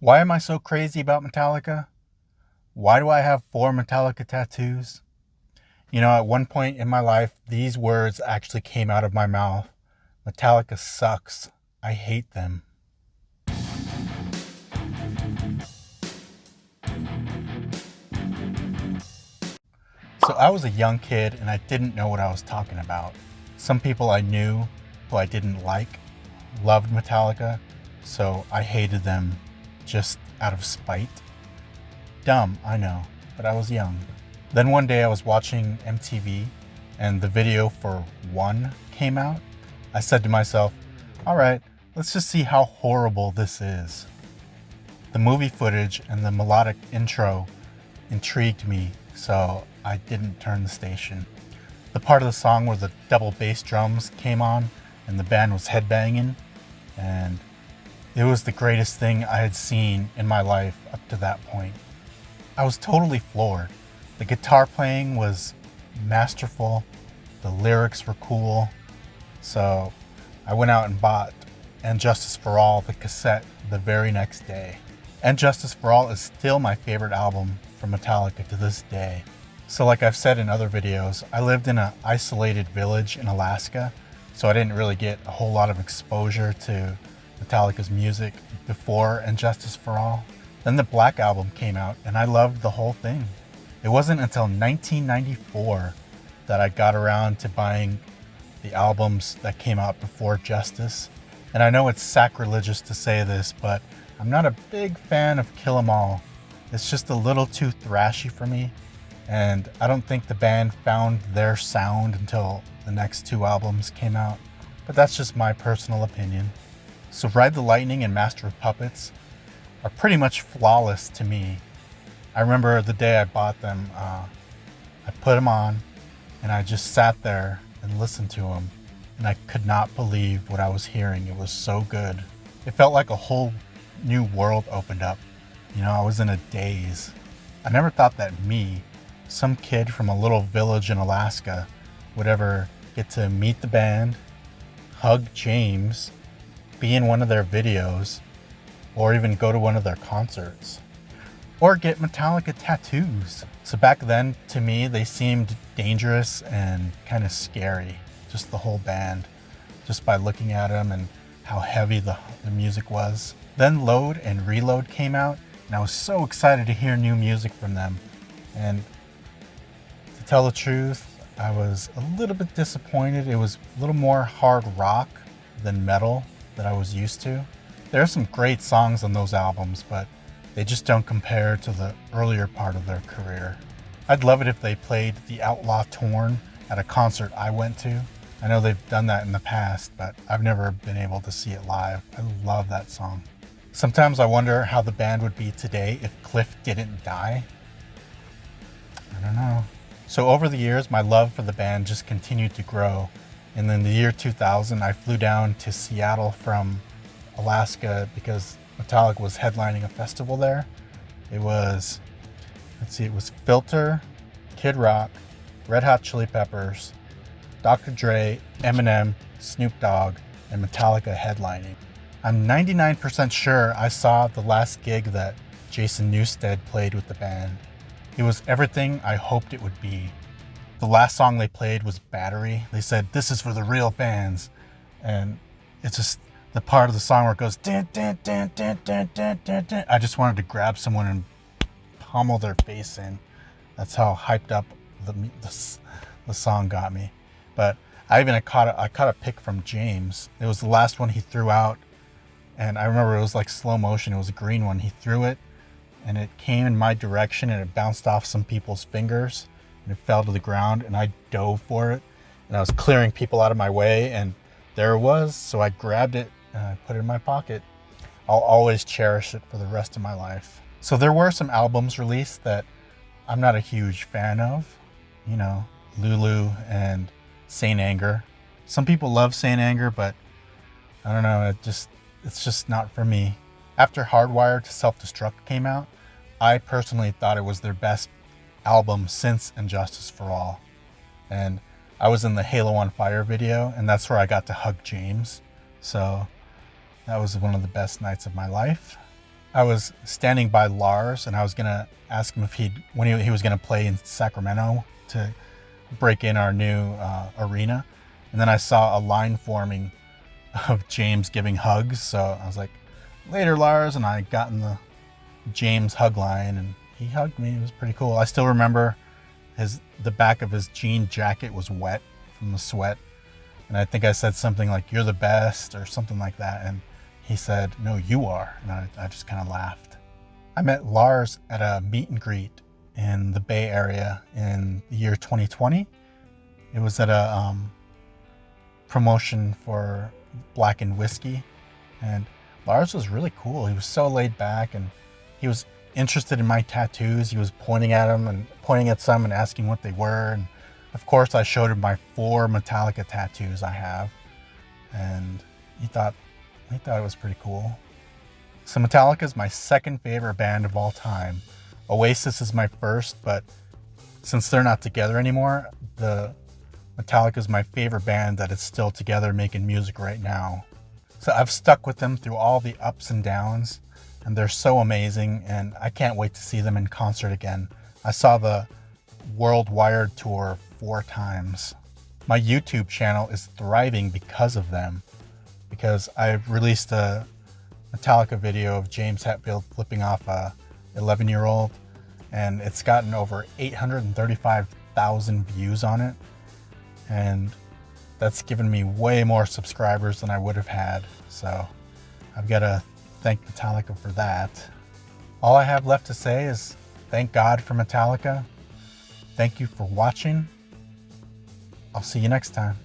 Why am I so crazy about Metallica? Why do I have 4 Metallica tattoos? At one point in my life, these words actually came out of my mouth. Metallica sucks. I hate them. So I was a young kid and I didn't know what I was talking about. Some people I knew who I didn't like loved Metallica, so I hated them just out of spite. Dumb, I know, but I was young. Then one day I was watching MTV and the video for One came out. I said to myself, all right, let's just see how horrible this is. The movie footage and the melodic intro intrigued me, so I didn't turn the station. The part of the song where the double bass drums came on and the band was headbanging, and it was the greatest thing I had seen in my life up to that point. I was totally floored. The guitar playing was masterful, the lyrics were cool, so I went out and bought And Justice for All, the cassette, the very next day. And Justice for All is still my favorite album from Metallica to this day. So like I've said in other videos, I lived in an isolated village in Alaska, so I didn't really get a whole lot of exposure to Metallica's music before And Justice for All. Then the Black Album came out and I loved the whole thing. It wasn't until 1994 that I got around to buying the albums that came out before Justice. And I know it's sacrilegious to say this, but I'm not a big fan of Kill 'Em All. It's just a little too thrashy for me, and I don't think the band found their sound until the next 2 albums came out. But that's just my personal opinion. So Ride the Lightning and Master of Puppets are pretty much flawless to me. I remember the day I bought them, I put them on and I just sat there and listened to them, and I could not believe what I was hearing. It was so good. It felt like a whole new world opened up. I was in a daze. I never thought that me, some kid from a little village in Alaska, would ever get to meet the band, hug James, be in one of their videos, or even go to one of their concerts, or get Metallica tattoos. So back then, to me, they seemed dangerous and kind of scary, just the whole band, just by looking at them and how heavy the music was. Then Load and Reload came out, and I was so excited to hear new music from them. And to tell the truth, I was a little bit disappointed. It was a little more hard rock than metal that I was used to. There are some great songs on those albums, but they just don't compare to the earlier part of their career. I'd love it if they played The Outlaw Torn at a concert I went to. I know they've done that in the past, but I've never been able to see it live. I love that song. Sometimes I wonder how the band would be today if Cliff didn't die. I don't know. So over the years, my love for the band just continued to grow. And in the year 2000, I flew down to Seattle from Alaska because Metallica was headlining a festival there. It was Filter, Kid Rock, Red Hot Chili Peppers, Dr. Dre, Eminem, Snoop Dogg, and Metallica headlining. I'm 99% sure I saw the last gig that Jason Newsted played with the band. It was everything I hoped it would be. The last song they played was Battery. They said, "This is for the real fans." And it's just the part of the song where it goes, dun, dun, dun, dun, dun, dun, dun, dun. I just wanted to grab someone and pummel their face in. That's how hyped up the song got me. But I caught a pic from James. It was the last one he threw out. And I remember it was like slow motion. It was a green one. He threw it and it came in my direction and it bounced off some people's fingers and it fell to the ground, and I dove for it and I was clearing people out of my way, and there it was. So I grabbed it and I put it in my pocket. I'll always cherish it for the rest of my life. So there were some albums released that I'm not a huge fan of. Lulu and Saint Anger. Some people love Saint Anger, but I don't know, it's just not for me. After Hardwired to Self-Destruct came out, I personally thought it was their best album since And Justice for All. And I was in the Halo on Fire video, and that's where I got to hug James. So that was one of the best nights of my life. I was standing by Lars, and I was gonna ask him if he was gonna play in Sacramento to break in our new arena, and then I saw a line forming of James giving hugs. So I was like, "Later, Lars," and I got in the James hug line, and he hugged me. It was pretty cool. I still remember the back of his jean jacket was wet from the sweat, and I think I said something like, "You're the best," or something like that, and he said, "No, you are," and I just kind of laughed. I met Lars at a meet and greet in the Bay Area in the year 2020. It was at a promotion for Black and Whiskey, and Lars was really cool. He was so laid back, and he was interested in my tattoos. He was pointing at them and pointing at some and asking what they were. And of course, I showed him my 4 Metallica tattoos I have, and he thought it was pretty cool. So Metallica is my second favorite band of all time. Oasis is my first, but since they're not together anymore, the Metallica is my favorite band that is still together making music right now. So I've stuck with them through all the ups and downs, and they're so amazing, and I can't wait to see them in concert again. I saw the World Wired tour 4 times. My YouTube channel is thriving because of them, because I released a Metallica video of James Hetfield flipping off a 11-year-old, and it's gotten over 835,000 views on it, and that's given me way more subscribers than I would have had. So I've got to thank Metallica for that. All I have left to say is thank God for Metallica. Thank you for watching. I'll see you next time.